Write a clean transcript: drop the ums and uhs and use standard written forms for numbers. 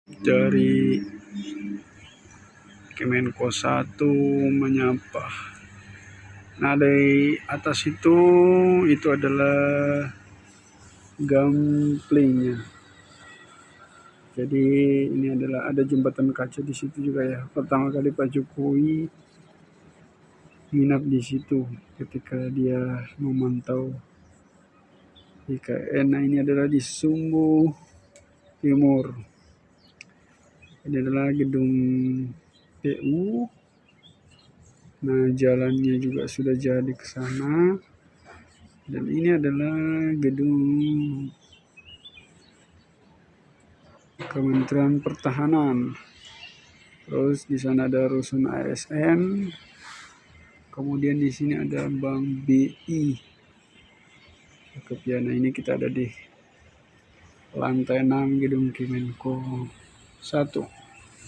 dari Kemenko 1 menyapa. Nah, dari atas itu adalah gamplingnya. Jadi ini adalah ada jembatan kaca di situ juga ya. Pertama kali Pak Jokowi nginap di situ ketika dia memantau IKN. Nah, ini adalah di Sumbu Timur. Ini adalah gedung PU. Nah, jalannya juga sudah jadi ke sana. Dan ini adalah gedung Kementerian Pertahanan. Terus di sana ada rusun ASN. Kemudian di sini ada Bank BI. Nah, ini kita ada di lantai 6 gedung Kemenko 1.